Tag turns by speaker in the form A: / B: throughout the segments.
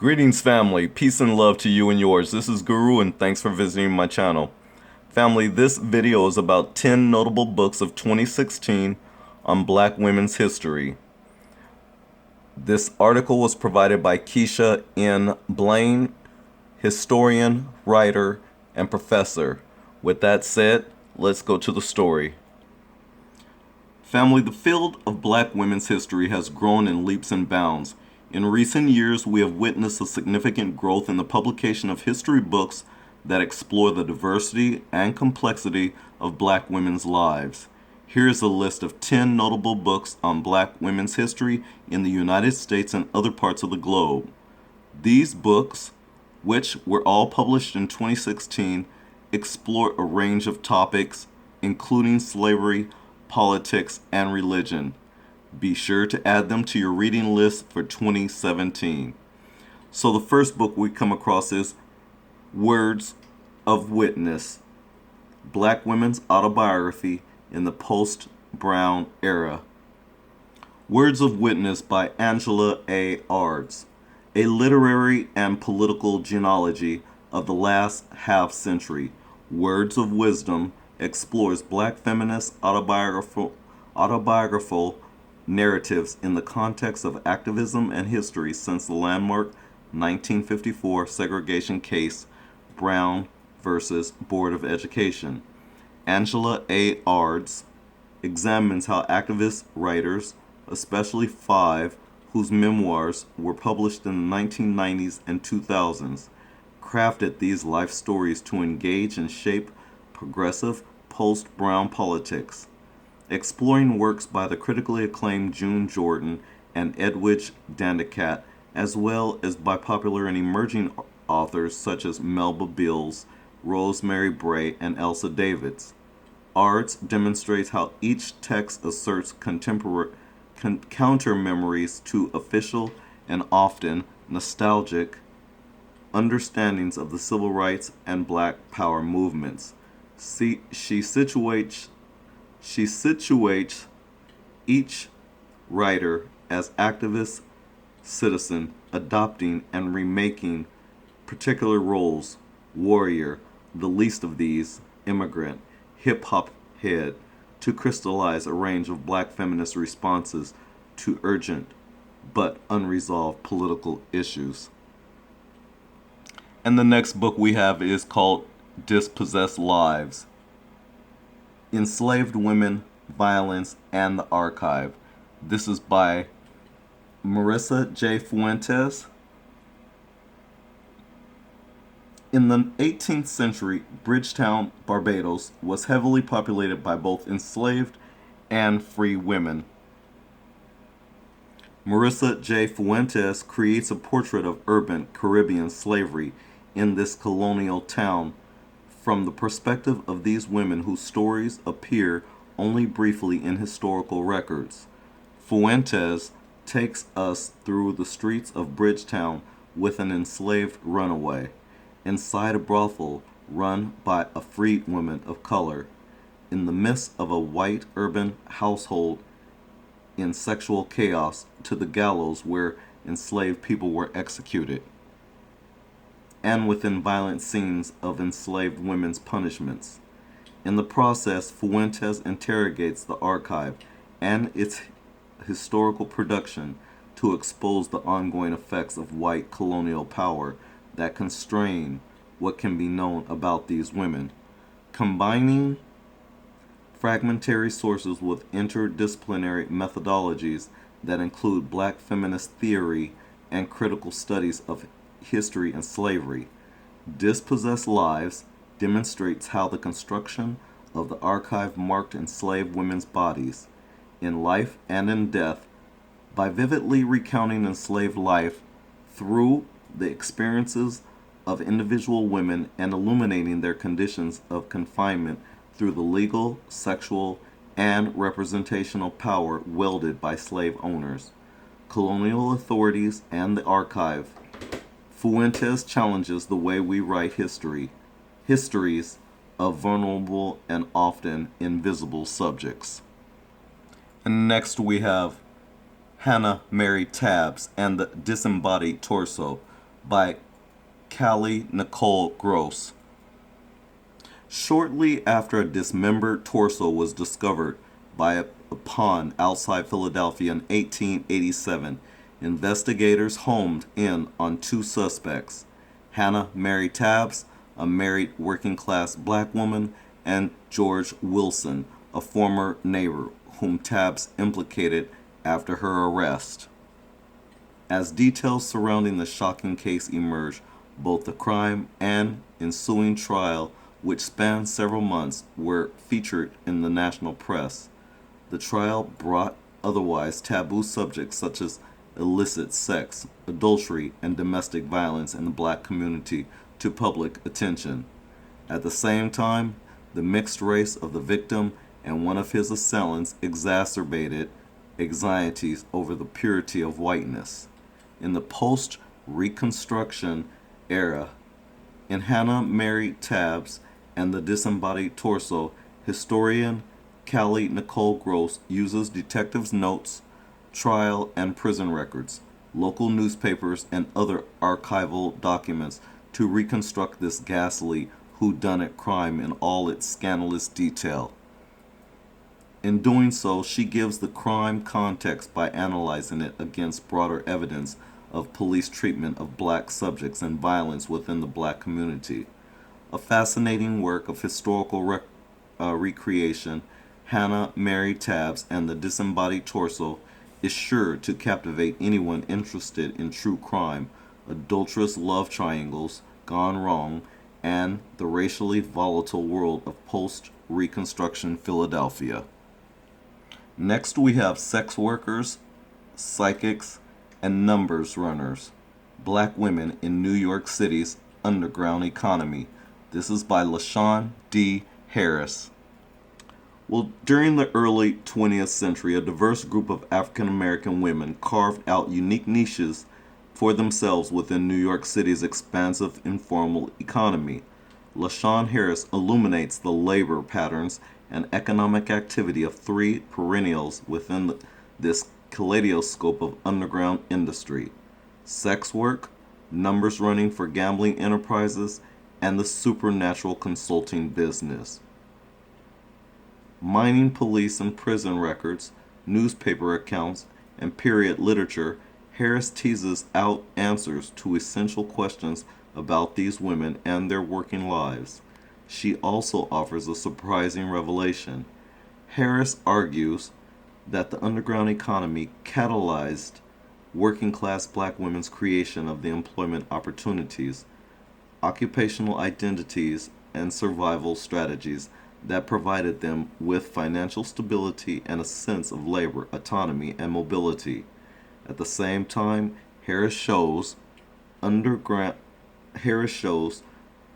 A: Greetings, family. Peace and love to you and yours. This is Guru, and thanks for visiting my channel. Family, this video is about 10 notable books of 2016 on Black women's history. This article was provided by Keisha N. Blaine, historian, writer, and professor. With that said, let's go to the story. Family, the field of Black women's history has grown in leaps and bounds. In recent years, we have witnessed a significant growth in the publication of history books that explore the diversity and complexity of Black women's lives. Here is a list of 10 notable books on Black women's history in the United States and other parts of the globe. These books, which were all published in 2016, explore a range of topics, including slavery, politics, and religion. Be sure to add them to your reading list for 2017. So the first book we come across is Words of Witness, Black Women's Autobiography in the Post-Brown Era. Words of Witness by Angela A. Ards, a literary and political genealogy of the last half-century. Words of Wisdom explores Black feminist autobiographical narratives in the context of activism and history since the landmark 1954 segregation case, Brown versus Board of Education. Angela A. Ards examines how activist writers, especially five whose memoirs were published in the 1990s and 2000s, crafted these life stories to engage and shape progressive post-Brown politics. Exploring works by the critically acclaimed June Jordan and Edwidge Danticat, as well as by popular and emerging authors such as Melba Beals, Rosemary Bray, and Elsa Davids. Ards demonstrates how each text asserts counter memories to official and often nostalgic understandings of the civil rights and Black power movements. She situates each writer as activist citizen, adopting and remaking particular roles: warrior, the least of these, immigrant, hip-hop head, to crystallize a range of Black feminist responses to urgent but unresolved political issues. And the next book we have is called Dispossessed Lives: Enslaved Women, Violence, and the Archive. This is by Marissa J. Fuentes. In the 18th century, Bridgetown, Barbados, was heavily populated by both enslaved and free women. Marissa J. Fuentes creates a portrait of urban Caribbean slavery in this colonial town from the perspective of these women whose stories appear only briefly in historical records. Fuentes takes us through the streets of Bridgetown with an enslaved runaway, inside a brothel run by a freed woman of color, in the midst of a white urban household in sexual chaos, to the gallows where enslaved people were executed, and within violent scenes of enslaved women's punishments. In the process, Fuentes interrogates the archive and its historical production to expose the ongoing effects of white colonial power that constrain what can be known about these women. Combining fragmentary sources with interdisciplinary methodologies that include Black feminist theory and critical studies of history and slavery, Dispossessed Lives demonstrates how the construction of the archive marked enslaved women's bodies, in life and in death, by vividly recounting enslaved life through the experiences of individual women and illuminating their conditions of confinement through the legal, sexual, and representational power wielded by slave owners, colonial authorities, and the archive. Fuentes challenges the way we write histories of vulnerable and often invisible subjects. And next we have Hannah Mary Tabbs and the Disembodied Torso by Callie Nicole Gross. Shortly after a dismembered torso was discovered by a pond outside Philadelphia in 1887, investigators homed in on two suspects: Hannah Mary Tabbs, a married working class black woman, and George Wilson, a former neighbor whom Tabbs implicated after her arrest. As details surrounding the shocking case emerged, both the crime and ensuing trial, which spanned several months, were featured in the national press. The trial brought otherwise taboo subjects such as illicit sex, adultery, and domestic violence in the black community to public attention. At the same time, the mixed race of the victim and one of his assailants exacerbated anxieties over the purity of whiteness. In the post-Reconstruction era, in Hannah Mary Tabbs and the Disembodied Torso, historian Callie Nicole Gross uses detectives' notes, trial and prison records, local newspapers, and other archival documents to reconstruct this ghastly whodunit crime in all its scandalous detail. In doing so, she gives the crime context by analyzing it against broader evidence of police treatment of black subjects and violence within the black community. A fascinating work of historical recreation, Hannah Mary Tabbs and the Disembodied Torso is sure to captivate anyone interested in true crime, adulterous love triangles gone wrong, and the racially volatile world of post-Reconstruction Philadelphia. Next, we have sex workers, psychics, and numbers runners, black women in New York City's underground economy. This is by LaShawn D. Harris. Well, during the early 20th century, a diverse group of African American women carved out unique niches for themselves within New York City's expansive informal economy. LaShawn Harris illuminates the labor patterns and economic activity of three perennials within this kaleidoscope of underground industry: sex work, numbers running for gambling enterprises, and the supernatural consulting business. Mining police and prison records, newspaper accounts, and period literature, Harris teases out answers to essential questions about these women and their working lives. She also offers a surprising revelation. Harris argues that the underground economy catalyzed working class black women's creation of the employment opportunities, occupational identities, and survival strategies that provided them with financial stability and a sense of labor autonomy and mobility. At the same time, Harris shows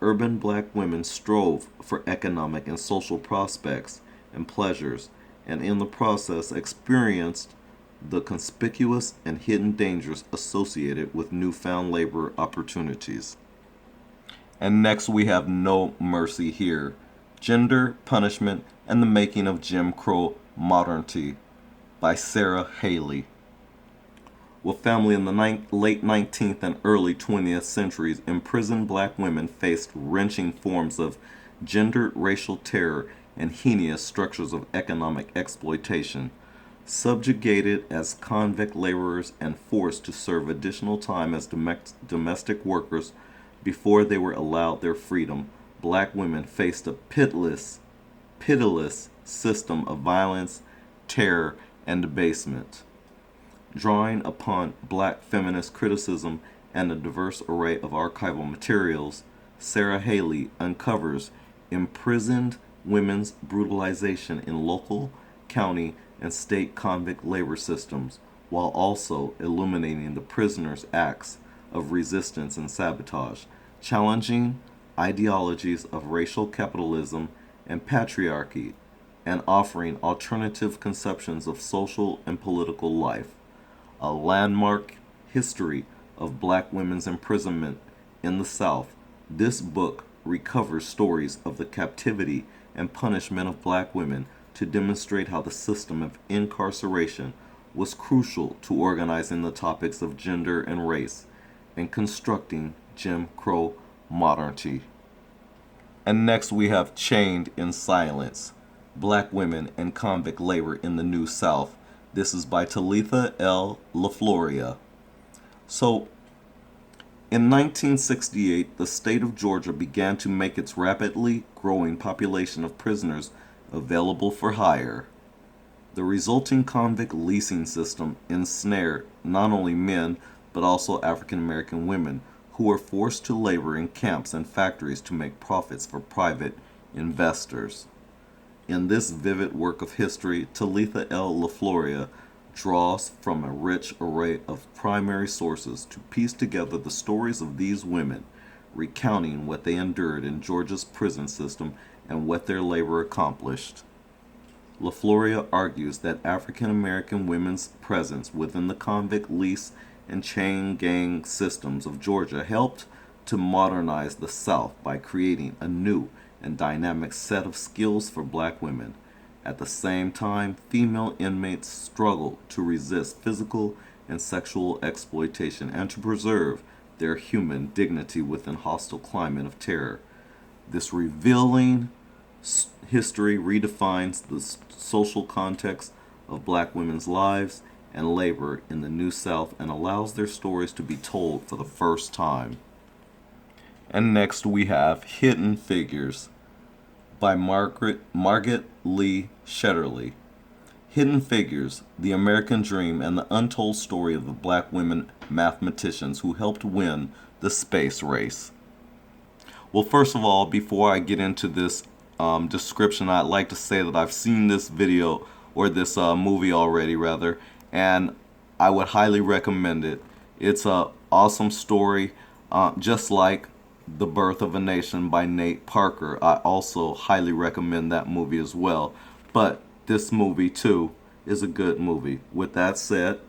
A: urban black women strove for economic and social prospects and pleasures, and in the process experienced the conspicuous and hidden dangers associated with newfound labor opportunities. And next we have No Mercy Here: Gender, Punishment, and the Making of Jim Crow Modernity by Sarah Haley. Well, family, in the late 19th and early 20th centuries, imprisoned black women faced wrenching forms of gendered racial terror and heinous structures of economic exploitation. Subjugated as convict laborers and forced to serve additional time as domestic workers before they were allowed their freedom, black women faced a pitiless system of violence, terror, and debasement. Drawing upon black feminist criticism and a diverse array of archival materials, Sarah Haley uncovers imprisoned women's brutalization in local, county, and state convict labor systems, while also illuminating the prisoners' acts of resistance and sabotage, challenging ideologies of racial capitalism and patriarchy, and offering alternative conceptions of social and political life. A landmark history of black women's imprisonment in the South, this book recovers stories of the captivity and punishment of black women to demonstrate how the system of incarceration was crucial to organizing the topics of gender and race, and constructing Jim Crow modernity. And next we have Chained in Silence, Black Women and Convict Labor in the New South. This is by Talitha L. LaFloria. So, in 1968, the state of Georgia began to make its rapidly growing population of prisoners available for hire. The resulting convict leasing system ensnared not only men but also African American women who were forced to labor in camps and factories to make profits for private investors. In this vivid work of history, Talitha L. LaFloria draws from a rich array of primary sources to piece together the stories of these women, recounting what they endured in Georgia's prison system and what their labor accomplished. LaFloria argues that African American women's presence within the convict lease and chain gang systems of Georgia helped to modernize the South by creating a new and dynamic set of skills for black women. At the same time, female inmates struggled to resist physical and sexual exploitation and to preserve their human dignity within hostile climate of terror. This revealing history redefines the social context of black women's lives and labor in the New South and allows their stories to be told for the first time. And next we have Hidden Figures by Margaret Lee Shetterly. Hidden Figures, the American Dream, and the Untold Story of the Black Women Mathematicians Who Helped Win the Space Race. Well, first of all, before I get into this description, I'd like to say that I've seen this video, or this movie already, rather, and I would highly recommend it. It's an awesome story, just like The Birth of a Nation by Nate Parker. I also highly recommend that movie as well. But this movie, too, is a good movie. With that said,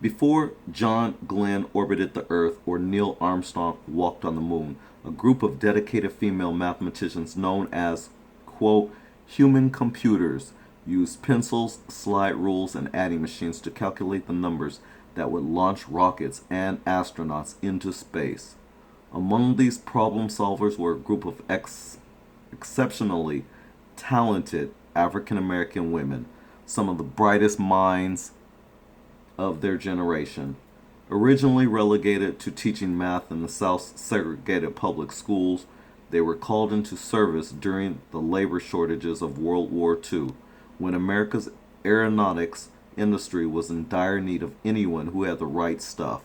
A: before John Glenn orbited the Earth or Neil Armstrong walked on the moon, a group of dedicated female mathematicians known as, quote, human computers used pencils, slide rules, and adding machines to calculate the numbers that would launch rockets and astronauts into space. Among these problem solvers were a group of exceptionally talented African American women, some of the brightest minds of their generation. Originally relegated to teaching math in the South's segregated public schools, they were called into service during the labor shortages of World War II, when America's aeronautics industry was in dire need of anyone who had the right stuff.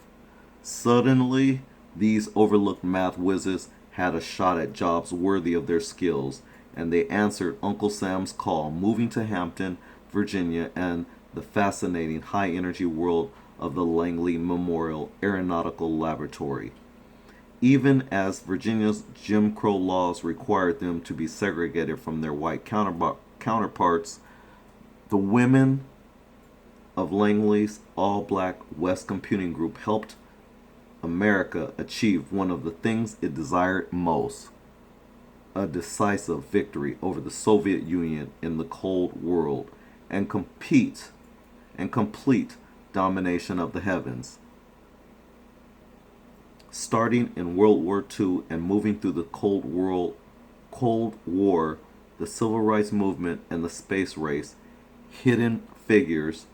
A: Suddenly, these overlooked math whizzes had a shot at jobs worthy of their skills, and they answered Uncle Sam's call, moving to Hampton, Virginia, and the fascinating high-energy world of the Langley Memorial Aeronautical Laboratory. Even as Virginia's Jim Crow laws required them to be segregated from their white counterparts, the women of Langley's all-black West Computing Group helped America achieve one of the things it desired most: a decisive victory over the Soviet Union in the Cold War and complete domination of the heavens. Starting in World War II and moving through the Cold War, the Civil Rights Movement, and the space race, Hidden Figures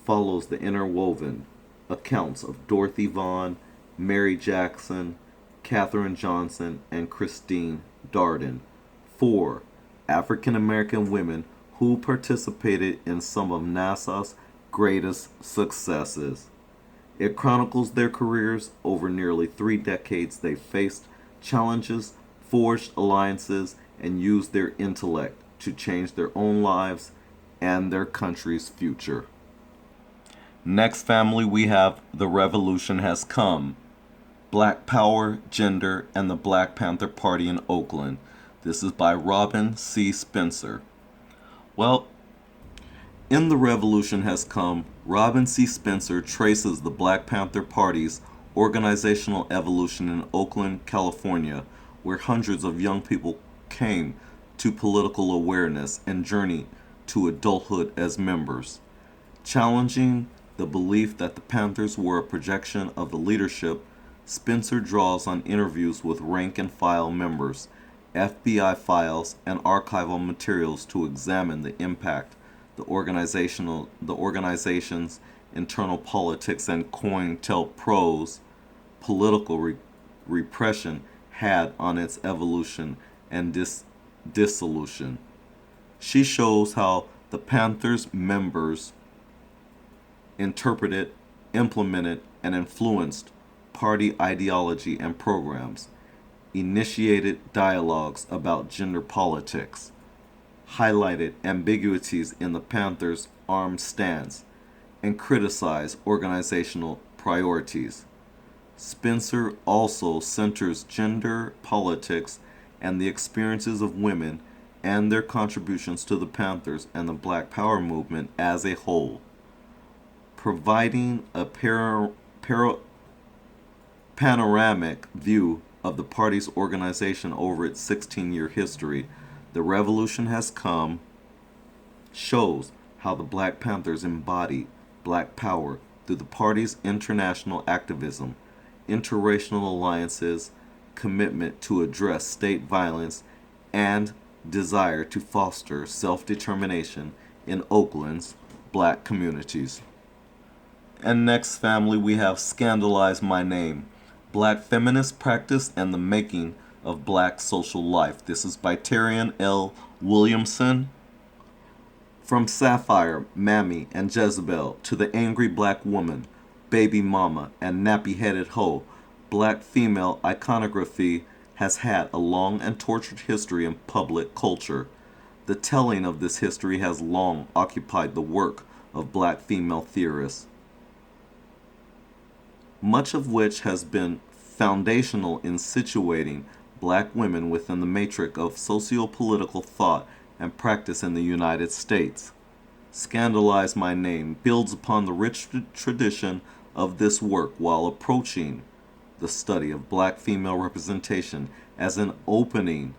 A: follows the interwoven accounts of Dorothy Vaughan, Mary Jackson, Katherine Johnson, and Christine Darden, 4 African American women who participated in some of NASA's greatest successes. It chronicles their careers. Over nearly 3 decades, they faced challenges, forged alliances, and used their intellect to change their own lives and their country's future. Next, family, we have The Revolution Has Come, Black Power, Gender, and the Black Panther Party in Oakland. This is by Robin C. Spencer. Well, in The Revolution Has Come, Robin C. Spencer traces the Black Panther Party's organizational evolution in Oakland, California, where hundreds of young people came to political awareness and journeyed to adulthood as members, challenging the belief that the Panthers were a projection of the leadership Spencer draws on interviews with rank and file members, FBI files, and archival materials to examine the impact the organization's internal politics and COINTELPRO's political repression had on its evolution and dissolution. She shows how the Panthers members interpreted, implemented, and influenced party ideology and programs, initiated dialogues about gender politics, highlighted ambiguities in the Panthers' armed stance, and criticized organizational priorities. Spencer also centers gender politics and the experiences of women and their contributions to the Panthers and the Black Power movement as a whole, providing a panoramic view of the party's organization over its 16-year history. The Revolution Has Come shows how the Black Panthers embody Black power through the party's international activism, interracial alliances, commitment to address state violence, and desire to foster self-determination in Oakland's Black communities. And next, family, we have Scandalize My Name, Black Feminist Practice and the Making of Black Social Life. This is by Terrian L. Williamson. From Sapphire, Mammy, and Jezebel to the Angry Black Woman, Baby Mama, and Nappy-Headed Hoe, Black female iconography has had a long and tortured history in public culture. The telling of this history has long occupied the work of Black female theorists, much of which has been foundational in situating Black women within the matrix of socio-political thought and practice in the United States. Scandalize My Name builds upon the rich tradition of this work while approaching the study of Black female representation as an opening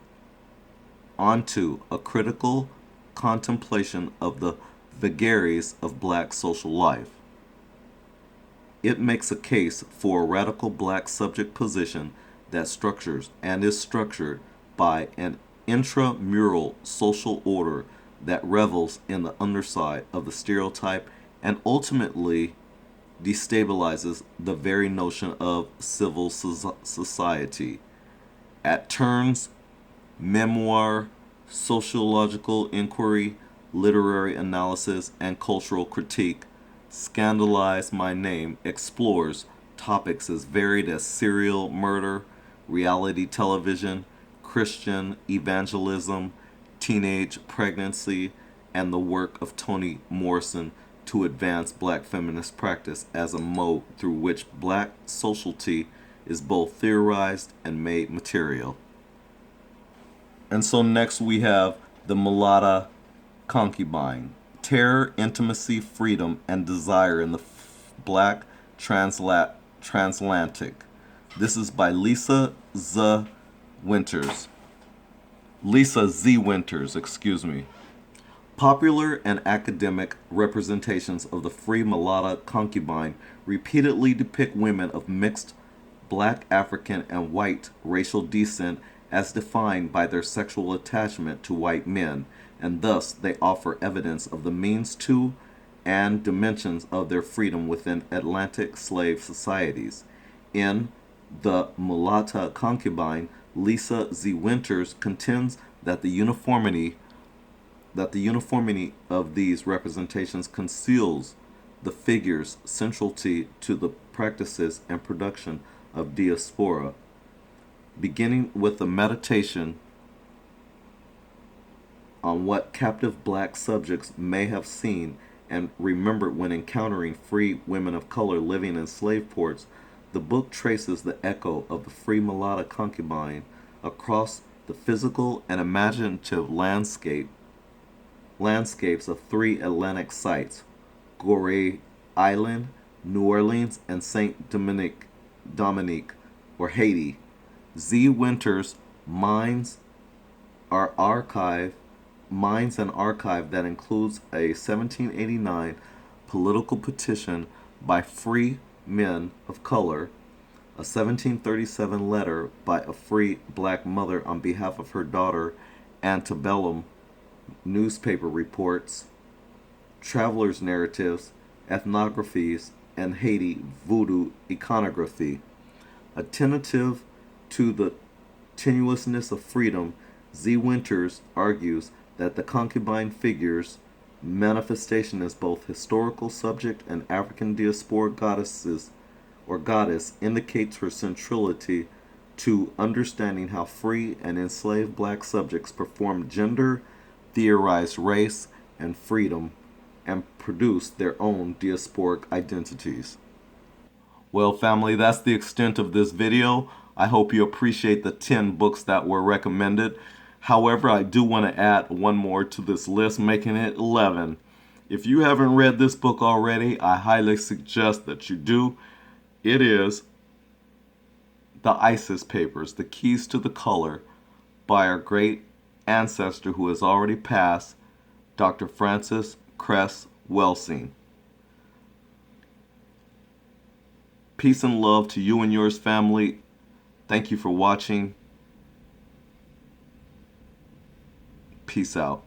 A: onto a critical contemplation of the vagaries of Black social life. It makes a case for a radical Black subject position that structures and is structured by an intramural social order that revels in the underside of the stereotype and ultimately destabilizes the very notion of civil society. At turns, memoir, sociological inquiry, literary analysis, and cultural critique, Scandalize My Name explores topics as varied as serial murder, reality television, Christian evangelism, teenage pregnancy, and the work of Toni Morrison to advance Black feminist practice as a mode through which Black sociality is both theorized and made material. And so next we have the Mulatta Concubine, Terror, Intimacy, Freedom, and Desire in the Black Transatlantic. This is by Lisa Z. Winters. Popular and academic representations of the free Mulatta concubine repeatedly depict women of mixed Black, African, and white racial descent as defined by their sexual attachment to white men, and thus they offer evidence of the means to and dimensions of their freedom within Atlantic slave societies. In The Mulatta Concubine, Lisa Z. Winters contends that the uniformity of these representations conceals the figure's centrality to the practices and production of diaspora, beginning with a meditation on what captive Black subjects may have seen and remembered when encountering free women of color living in slave ports. The book traces the echo of the free Mulatta concubine across the physical and imaginative landscapes of 3 Atlantic sites, Gorée Island, New Orleans, and Saint Dominique, or Haiti. Z. Winters' Minds an archive that includes a 1789 political petition by free men of color A 1737 letter by a free black mother on behalf of her daughter, antebellum newspaper reports, travelers' narratives, ethnographies, and Haiti voodoo iconography. Attentive to the tenuousness of freedom, Z. Winters argues that the concubine figure's manifestation as both historical subject and African diaspora goddesses or goddess indicates her centrality to understanding how free and enslaved black subjects performed gender, theorized race and freedom, and produced their own diasporic identities. Well, family, that's the extent of this video. I hope you appreciate the 10 books that were recommended. However, I do want to add one more to this list, making it 11. If you haven't read this book already, I highly suggest that you do. It is The Isis Papers, The Keys to the Color, by our great ancestor who has already passed, Dr. Francis Cress Welsing. Peace and love to you and yours, family. Thank you for watching. Peace out.